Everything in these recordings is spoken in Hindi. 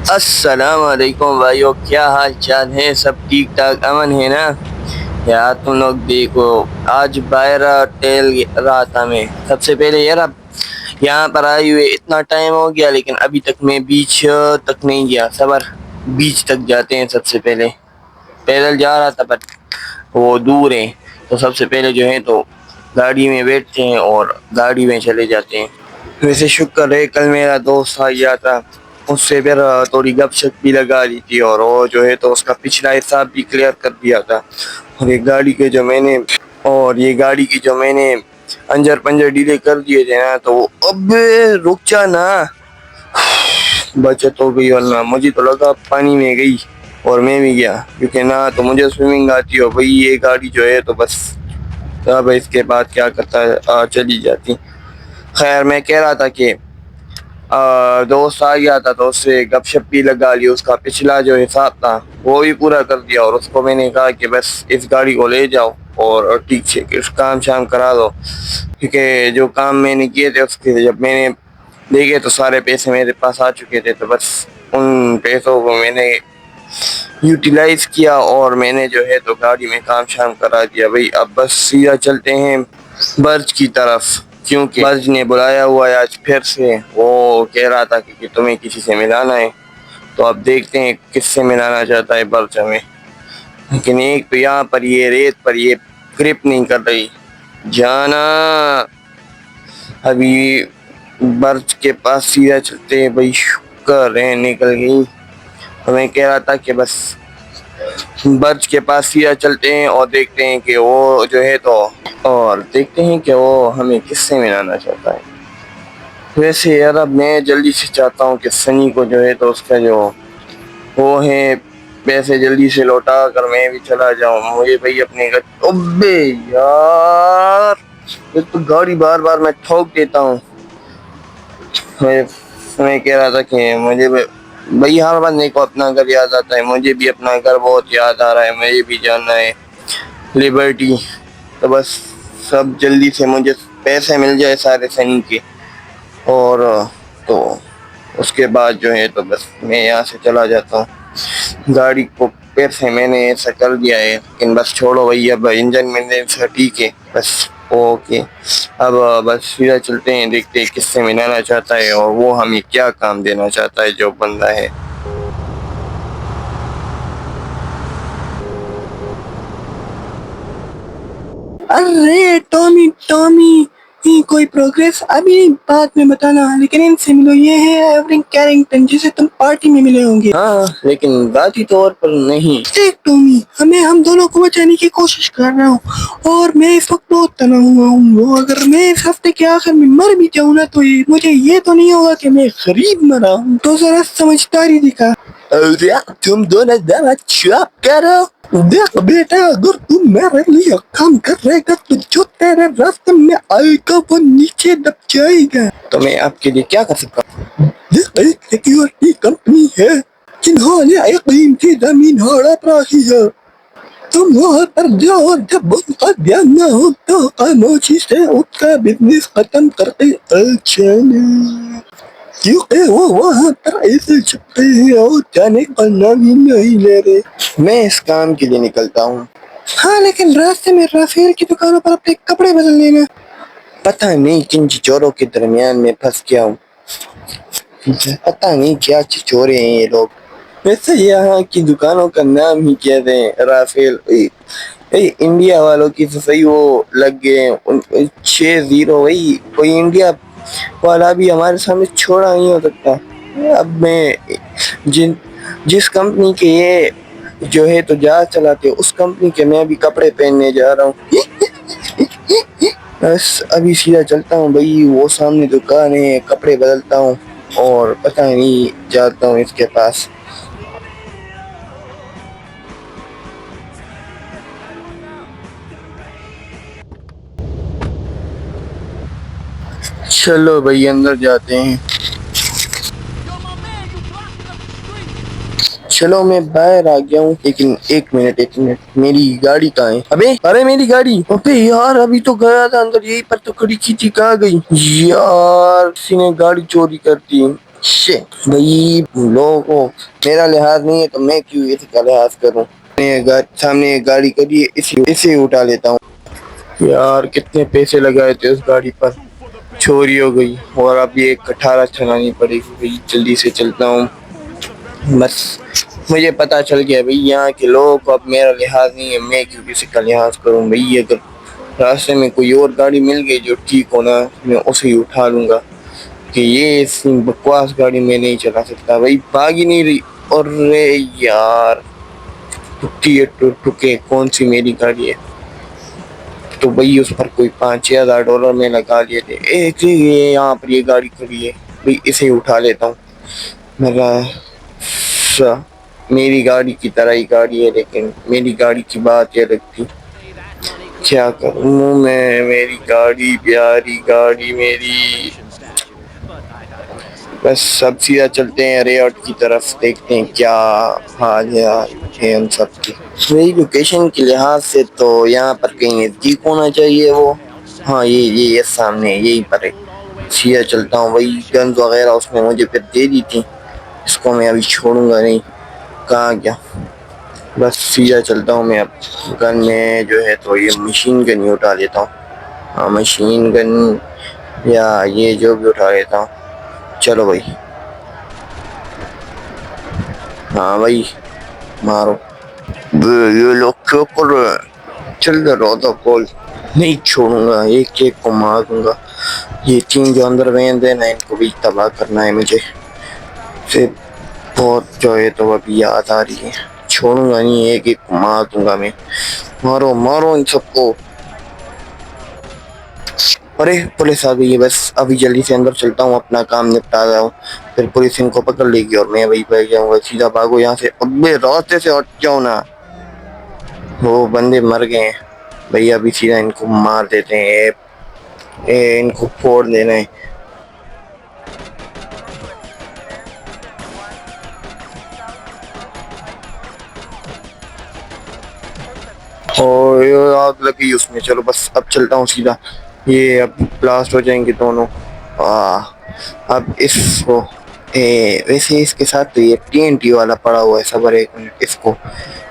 अस्सलाम वालेकुम भाइयों, क्या हाल चाल है? सब ठीक ठाक अमन है ना? यार तुम लोग देखो, आज बाहर टहल रहा था मैं। सबसे पहले यार अब यहाँ पर आए हुए इतना टाइम हो गया, लेकिन अभी तक मैं बीच तक नहीं गया। सबर, बीच तक जाते हैं। सबसे पहले पैदल जा रहा था, पर वो दूर है, तो सबसे पहले जो है तो गाड़ी में बैठते हैं और गाड़ी में चले जाते हैं। वैसे शुक्र है कल मेरा दोस्त आ गया था, उससे फिर थोड़ी गपशप भी लगा ली थी, और वो जो है तो उसका पिछला हिसाब भी क्लियर कर दिया था। और ये गाड़ी की जो मैंने अंजर पंजर डीले कर दिए थे ना, तो वो अबे रुक जा ना, बचत हो गई, वरना मुझे तो लगा पानी में गई। और मैं भी गया, क्योंकि ना तो मुझे स्विमिंग आती हो भाई, ये गाड़ी जो है तो बस अब इसके बाद क्या करता है, चली जाती। खैर, मैं कह रहा था कि दोस्त आ गया था, तो उससे गपशप भी लगा ली। उसका पिछला जो हिसाब था वो भी पूरा कर दिया, और उसको मैंने कहा कि बस इस गाड़ी को ले जाओ और ठीक से इस काम शाम करा दो, क्योंकि जो काम मैंने किए थे उसके जब मैंने देखे तो सारे पैसे मेरे पास आ चुके थे। तो बस उन पैसों को मैंने यूटिलाइज किया और मैंने जो है तो गाड़ी में काम शाम करा दिया भाई। अब बस सीधा चलते हैं बर्ज की तरफ, क्योंकि बर्ज ने बुलाया हुआ है आज फिर से। वो कह रहा था कि तुम्हें किसी से मिलाना है, तो अब देखते हैं किससे मिलाना चाहता है बर्ज हमें। लेकिन एक तो यहाँ पर ये रेत पर ये ग्रिप नहीं कर रही जाना। अभी बर्ज के पास सीधा चलते हैं भाई, शुक्र है निकल गई। तो मैं कह रहा था कि बस बर्ज के पास सीधा चलते हैं और देखते हैं कि वो जो है तो, और देखते हैं कि वो हमें किससे मिलाना चाहता है। वैसे यार अब मैं जल्दी से चाहता हूँ कि सनी को जो है तो उसका जो वो है पैसे जल्दी से लौटा कर मैं भी चला जाऊँ। मुझे भाई अपने घर, अबे यार, एक तो गाड़ी बार बार मैं ठोक देता हूँ। मैं मैं कह रहा था कि मुझे भाई हर बंदे को अपना घर याद आता है, मुझे भी अपना घर बहुत याद आ रहा है, मुझे भी जाना है लिबर्टी। तो बस सब जल्दी से मुझे पैसे मिल जाए सारे सनी के, और तो उसके बाद जो है तो बस मैं यहाँ से चला जाता हूँ। गाड़ी को पैसे मैंने ऐसा कर दिया है, लेकिन बस छोड़ो भाई, अब इंजन में सब ठीक है बस। ओके, अब बस सीधा चलते हैं, देखते हैं किससे मिलाना चाहता है और वो हमें क्या काम देना चाहता है जो बंदा है। अरे टॉमी टॉमी, ये कोई प्रोग्रेस अभी नहीं, बाद में बताना। लेकिन इनसे मिलो, ये है एवरिंग कैरिंगटन, जिसे तुम पार्टी में मिले होंगे। हाँ, लेकिन जाती तौर पर नहीं। देख टॉमी, हम दोनों को बचाने की कोशिश कर रहा हूँ, और मैं इस वक्त बहुत तना हुआ हूँ। वो अगर मैं इस हफ्ते के आखिर में मर भी जाऊँ ना, तो मुझे ये तो नहीं होगा कि मैं गरीब मरा हूँ। तो जरा समझदारी दिखा। अरे तुम दोनों जरा चुप करो। देख बेटा, अगर तू मेरे लिए काम करेगा तो जो तेरे रास्ते में आएगा वो नीचे दब जाएगा। तो मैं आपके लिए क्या कर सकता हूँ? देख, एक सिक्योरिटी कंपनी है जिन्होंने एक कीमती जमीन हड़प रखी है। तुम वहाँ पर जाओ, और जब उनका ध्यान न हो तो खामोशी से उसका बिजनेस खत्म करके आ जाना, क्योंकि वो वहाँ पर ऐसे छुपते हैं और जाने का नाम ही नहीं ले रहे। मैं इस काम के लिए निकलता हूँ। हाँ, लेकिन रास्ते में राफेल की दुकानों पर अपने कपड़े बदल लेना। पता नहीं किन चिचोरों के दरमियान में फंस गया हूँ। पता नहीं क्या चिचोरे हैं ये लोग। वैसे यहाँ की दुकानों का नाम ही कहते हैं राफेल। इंडिया वालों की तो सही वो लग गए 6-0। वही कोई इंडिया वाला भी हमारे सामने छोड़ा नहीं हो सकता। अब मैं जिस कंपनी के ये जो है तो जहाज चलाते उस कंपनी के मैं भी कपड़े पहनने जा रहा हूँ। बस अभी सीधा चलता हूँ भाई, वो सामने दुकान है, कपड़े बदलता हूँ और पता नहीं जाता हूँ इसके पास। चलो भाई अंदर जाते हैं। चलो मैं बाहर आ गया हूँ, लेकिन एक मिनट, मेरी गाड़ी कहाँ है? अबे अरे मेरी गाड़ी, अबे यार अभी तो गया था अंदर, यही पर तो खड़ी की थी, कहाँ गई यार? किसी ने गाड़ी चोरी कर दी। शिट भाई, लोगों को मेरा लिहाज नहीं है तो मैं क्यों इसका लिहाज करूं। सामने एक गाड़ी करी है, इसी इसे उठा लेता हूँ। यार कितने पैसे लगाए थे उस गाड़ी पर, चोरी हो गई और अब ये 18 चलानी पड़ेगी भाई। जल्दी से चलता हूँ। बस मुझे पता चल गया भाई, यहाँ के लोगों को अब मेरा लिहाज नहीं है, मैं क्यों किसी का लिहाज करूँ भाई। अगर रास्ते में कोई और गाड़ी मिल गई जो ठीक होना, मैं उसे ही उठा लूंगा कि ये इस बकवास गाड़ी में नहीं चला सकता भाई। भाग ही नहीं रही। और रे यार, टुकती है टुके, कौन सी मेरी गाड़ी है। तो भाई उस पर कोई 5-6 हज़ार डॉलर में लगा लिए थे। एक ये यहाँ पर ये गाड़ी खड़ी है भाई, इसे ही उठा लेता हूँ। मेरा मेरी गाड़ी की तरह ही गाड़ी है, लेकिन मेरी गाड़ी की बात ये अलग थी। क्या करूँ मैं, मेरी गाड़ी, प्यारी गाड़ी मेरी। बस सब सीधा चलते हैं रेट की तरफ, देखते हैं क्या हाल है उन सब की। मेरी लोकेशन के लिहाज से तो यहाँ पर कहीं नज़दीक होना चाहिए वो। हाँ ये सामने यहीं पर है। सीधा चलता हूँ। वही गन्स वगैरह उसने मुझे फिर दे दी थी, इसको मैं अभी छोड़ूंगा नहीं। कहाँ गया, बस सीधा चलता हूँ मैं अब। गन में जो है तो ये मशीन गन ही उठा लेता हूँ। हाँ मशीन गन या ये जो भी उठा लेता हूँ। चलो भाई, हाँ भाई मारो। ये लोग क्यों कर रहे हैं, चल रहा था कॉल। नहीं छोड़ूंगा, एक एक को मार दूंगा। ये तीन जो अंदर वेंद है ना, इनको भी तबाह करना है मुझे। फिर बहुत जो है तो अभी याद आ रही है, छोड़ूंगा नहीं, एक एक को मार दूंगा मैं। मारो मारो इन सबको। अरे पुलिस आ गई है, बस अभी जल्दी से अंदर चलता हूँ, अपना काम निपटा रहा हूँ। फिर पुलिस इनको पकड़ लेगी और मैं वही बैठ जाऊंगा। सीधा भागो यहाँ से, अबे रास्ते से हट जाओ ना। वो बंदे मर गए हैं भैया, अभी सीधा इनको मार देते हैं। इनको फोड़ देना है। और ये आग लगी उसमें। चलो बस अब चलता हूँ सीधा, ये अब ब्लास्ट हो जाएंगे दोनों। अब इसको वैसे इसके साथ तो ये TNT वाला पड़ा हुआ है सबर। एक मिनट, इसको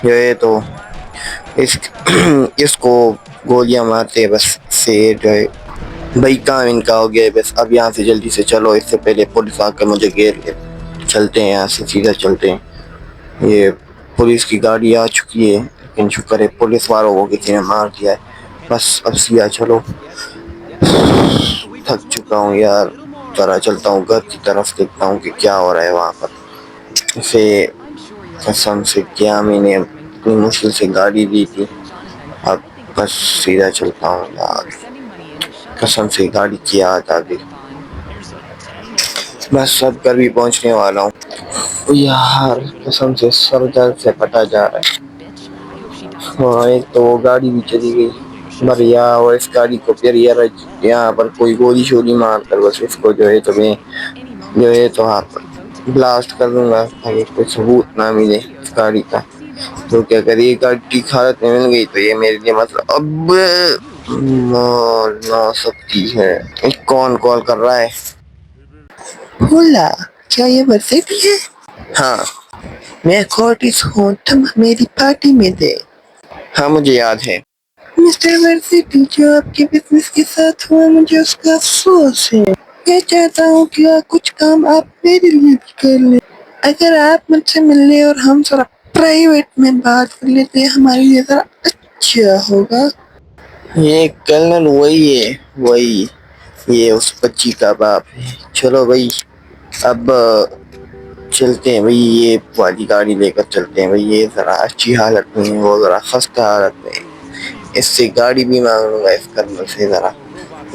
जो है तो इस इसको गोलियां मारते हैं बस से जो है भाई। काम इनका हो गया है बस। अब यहाँ से जल्दी से चलो, इससे पहले पुलिस आकर मुझे घेर ले। चलते हैं यहाँ से, सीधा चलते हैं। ये पुलिस की गाड़ी आ चुकी है, लेकिन शुक्र है पुलिस वालों को किसी ने मार दिया है। बस अब सीधा चलो, थक चुका हूँ यार। जरा चलता हूँ घर की तरफ, देखता हूँ कि क्या हो रहा है वहाँ पर। इसे कसम से क्या मैंने इतनी मुश्किल से गाड़ी दी थी। अब बस सीधा चलता हूँ यार, कसम से गाड़ी की याद आ गई। बस अब घर भी पहुँचने वाला हूँ यार, कसम से सर दर्द से फटा जा रहा है। हाँ एक तो वो गाड़ी भी चली गई बढ़िया, और इस गाड़ी को फिर यार यहाँ पर कोई गोली शोली मार कर बस इसको जो है तो मैं जो है तो हाथ ब्लास्ट कर दूंगा, ताकि कोई सबूत ना मिले इस गाड़ी का। तो क्या करिए, गाड़ी ठीक हालत में मिल गई तो ये मेरे लिए मतलब अब ना सकती है। कौन कॉल कर रहा है? बोला, क्या ये वर्सिटी है? हाँ मैं कोर्टिस हूँ, तुम मेरी पार्टी में थे। हाँ मुझे याद है। मिस्टर वर्सिटी, जो आपके बिजनेस के साथ हुआ मुझे उसका अफसोस है। मैं चाहता हूँ कि कुछ काम आप मेरे लिए भी कर लें। अगर आप मुझसे मिल ले और हम जरा प्राइवेट में बात कर लेते हैं, हमारे लिए जरा अच्छा होगा। ये कर्नल वही है, वही ये उस बच्ची का बाप है। चलो भाई अब चलते हैं भाई, ये वाली गाड़ी लेकर चलते हैं भाई। ये जरा अच्छी हालत में है, वो जरा खस्ता हालत में है। इससे गाड़ी भी मांगूंगा इस कर्नल से जरा।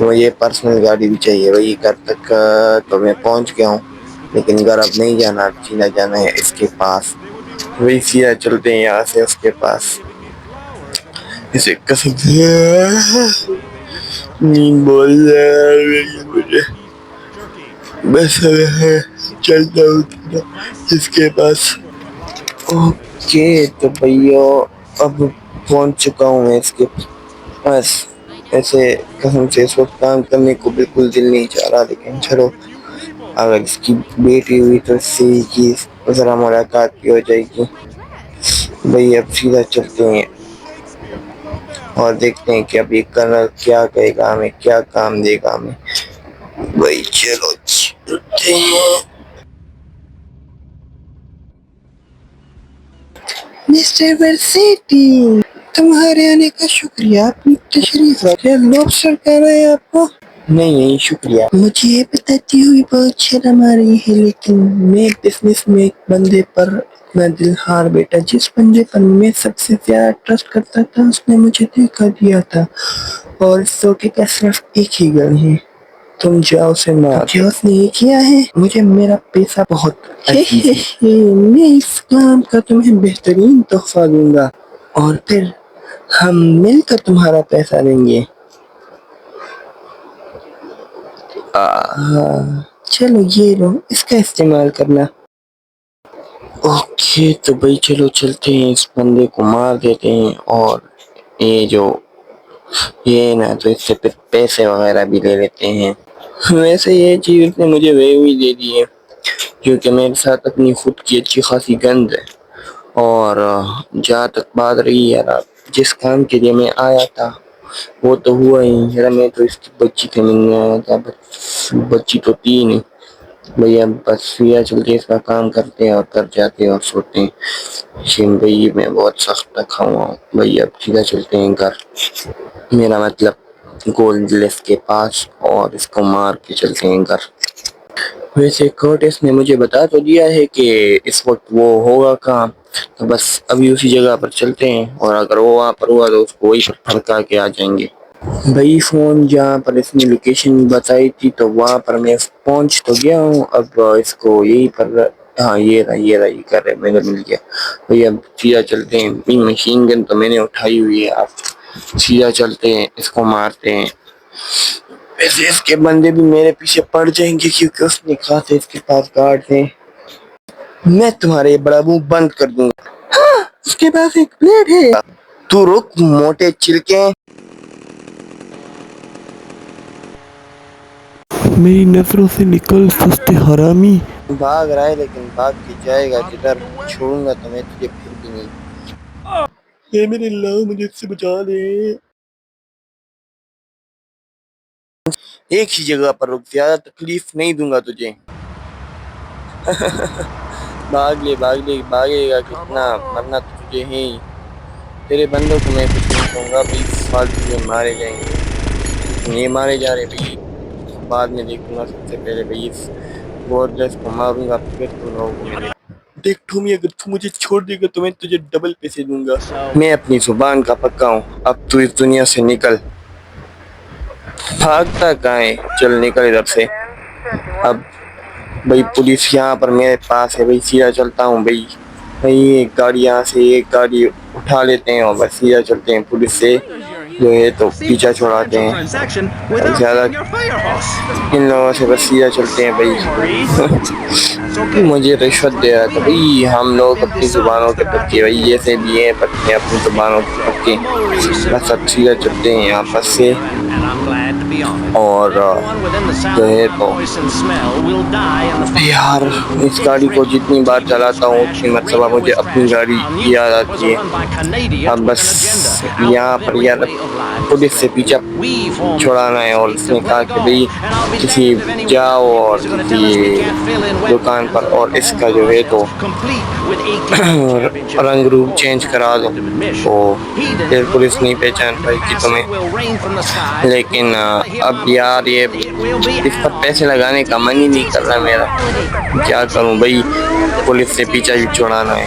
मुझे पर्सनल गाड़ी भी चाहिए भाई। घर तक तो मैं पहुंच गया हूँ, लेकिन घर अब नहीं जाना, अब सीधा जाना है इसके पास। वही सीधा चलते हैं यहाँ से उसके पास। इसे कसम से नींद बोल रही है मुझे। बस चलता हूँ इसके पास। ओके तो भैया अब पहुंच चुका हूँ मैं इसके पास। ऐसे कसम से इस वक्त काम करने को बिल्कुल दिल नहीं चाह रहा, लेकिन चलो अगर इसकी बेटी हुई तो इससे की ज़रा मुलाकात भी हो जाएगी। भाई अब सीधा चलते हैं और देखते हैं कि अब ये कर्नल क्या कहेगा हमें, क्या काम देगा हमें। भाई चलो चलते हैं। मिस्टर वर्सेटी, तुम्हारे आने का शुक्रिया। आपने तशरीफ रखे। लॉबस्टर कह रहे हैं आपको? नहीं नहीं शुक्रिया। मुझे ये बताती हुई बहुत शर्म आ रही है, लेकिन मैं बिजनेस में एक बंदे पर अपना दिल हार बैठा। जिस बंदे पर मैं सबसे ज्यादा ट्रस्ट करता था उसने मुझे धोखा दिया था, और इस धोखे का सिर्फ एक ही गन है, तुम जाओ से मार। जो उसने ये किया है, मुझे मेरा पैसा बहुत मैं इस काम का तुम्हें बेहतरीन तोहफा दूंगा और फिर हम मिलकर तुम्हारा पैसा देंगे। हाँ चलो ये लो, इसका इस्तेमाल करना। ओके तो भाई चलो चलते हैं, इस बंदे को मार देते हैं और ये ना तो इससे फिर पैसे वगैरह भी ले लेते हैं। वैसे ये चीज़ उसने मुझे वे हुई दे दी है क्योंकि मेरे साथ अपनी खुद की अच्छी खासी गंद है। और जहाँ तक बात रही यार, जिस काम के लिए मैं आया था वो तो हुआ ही यार। मैं तो इसकी बच्ची से मिलने आया था, बच्ची तो थी नहीं। भैया बस सीधा चलते इसका काम करते हैं और कर जाते हैं और सोते हैं। शिम भाई मैं बहुत सख्त रखा हुआ हूँ भैया। अब सीधा चलते हैं घर, मेरा मतलब गोल्डलेस के पास, और इसको मार के चलते हैं घर। वैसे कर्टिस ने मुझे बता तो दिया है कि इस वक्त वो होगा कहाँ, तो बस अभी उसी जगह पर चलते हैं और अगर वो वहाँ पर हुआ तो उसको वही पर फड़का के आ जाएंगे। भाई फ़ोन जहाँ पर इसने लोकेशन बताई थी तो वहाँ पर मैं पहुँच तो गया हूँ। अब इसको यहीं पर, हाँ ये रहा ये कर रहे, मैंने मिल गया। भैया अब सीधा चलते हैं, अपनी मशीन गन तो मैंने उठाई हुई है। आप सीधा चलते हैं, इसको मारते हैं। वैसे इसके बंदे भी मेरे पीछे पड़ जाएंगे क्योंकि उसने कहा था इसके पास गार्ड है। मैं तुम्हारे बड़ा मुंह बंद कर दूंगा। हाँ, उसके पास एक प्लेट है। तू रुक मोटे चिलके। मेरी नजरों से निकल सुस्ते हरामी। भाग रहा है लेकिन भाग के जाएगा जिधर, छोड़ूंगा तो मैं तुझे फिर भी नहीं। ये मेरे अल्लाह, मुझे इससे बचा ले। एक ही जगह पर रुक, ज्यादा तकलीफ नहीं दूंगा तुझे। भाग ले भागेगा कितना, मरना तो तुझे है ही। तेरे बंदों को मैं कुछ नहीं कहूँगा भाई, फालतू में मारे जाएंगे। ये मारे जा रहे भाई, बाद में देखूंगा। सबसे पहले भाई इस गोरलेस को मारूंगा, फिर तुम लोगों को मैं देख टॉमी, अगर तू मुझे छोड़ देगा तो मैं तुझे डबल पैसे दूंगा। मैं अपनी जुबान का पक्का हूँ। अब तू इस दुनिया से निकल। भागता कहाँ है, चल निकल इधर से। अब भाई पुलिस यहाँ पर मेरे पास है भाई, सीधा चलता हूँ भाई। भाई एक गाड़ी यहाँ से, एक गाड़ी उठा लेते हैं और बस सीधा चलते हैं। पुलिस से जो है तो पीछा छुड़ाते हैं। ज़्यादा इन लोगों से बस सीधा चलते हैं भाई। मुझे रिश्वत दे रहा था भाई। हम लोग अपनी जुबानों के पक्के भाई, जैसे भी हैं पक्के अपनी जुबानों के पक्के। बस अब सीधा चलते हैं यहाँ पर से, और जो है तो यार इस गाड़ी को जितनी बार चलाता हूँ उतनी मरतबा मुझे अपनी गाड़ी याद आती है। अब बस यहाँ पर यार पुलिस से पीछा छुड़ाना है, और उसने कहा कि भाई किसी जाओ और किसी दुकान पर और इसका जो है तो रंग रूप चेंज करा दो। तो फिर पुलिस नहीं पहचान पाएगी तुम्हें। लेकिन अब यार ये इस पर पैसे लगाने का मन ही नहीं कर रहा मेरा, क्या करूं भाई, पुलिस से पीछा भी छुड़ाना है।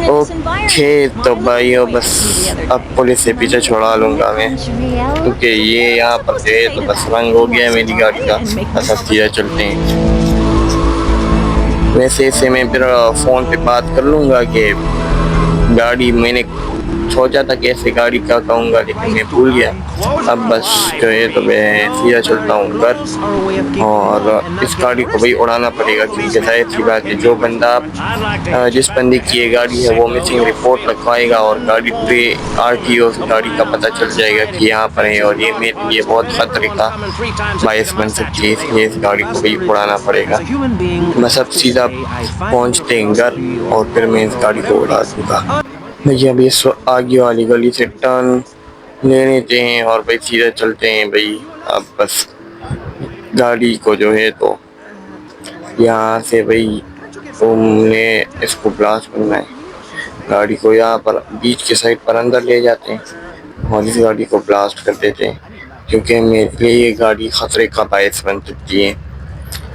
ओके तो भाइयों बस अब पुलिस से पीछा छुड़ा लूंगा मैं, क्योंकि ये यहाँ पर जो है तो बस रंग हो गया मेरी गाड़ी का। बस अब सीधा चलते हैं। वैसे इससे मैं फिर फ़ोन पे बात कर लूँगा कि गाड़ी मैंने सोचा था कि ऐसे गाड़ी क्या कहूँगा, लेकिन मैं भूल गया। अब बस जो है तो मैं सीधा चलता हूँ घर, और इस गाड़ी को भाई उड़ाना पड़ेगा, क्योंकि जाहिर सी बात है जो बंदा जिस बंदे की ये गाड़ी है वो मिसिंग रिपोर्ट लिखवाएगा और गाड़ी पूरे आरटीओ से गाड़ी का पता चल जाएगा कि यहाँ पर है, और ये मेरे लिए बहुत खतरे का बायस बन सकती है, इसलिए इस गाड़ी को भी उड़ाना पड़ेगा। बस अब सीधा पहुँचते हैं घर और फिर मैं इस गाड़ी को उड़ा दूँगा। भैया अभी इस आगे वाली गली से टर्न ले लेते हैं और भाई सीधा चलते हैं भाई। अब बस गाड़ी को जो है तो यहाँ से भाई हमने इसको ब्लास्ट करना है, गाड़ी को यहाँ पर बीच के साइड पर अंदर ले जाते हैं और इस गाड़ी को ब्लास्ट कर देते हैं, क्योंकि मेरे लिए ये गाड़ी खतरे का बायस बन सकती है।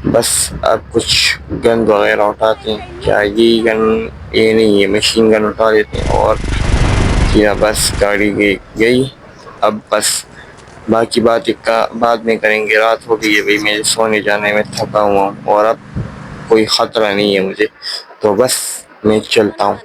बस अब कुछ गन वगैरह उठाते हैं, क्या ये गन ये नहीं है, मशीन गन उठा लेते हैं और सीधा बस गाड़ी गई। अब बस बाकी बात का बाद में करेंगे, रात हो गई है भाई, मैं सोने जाने में थका हुआ हूँ और अब कोई ख़तरा नहीं है मुझे, तो बस मैं चलता हूँ।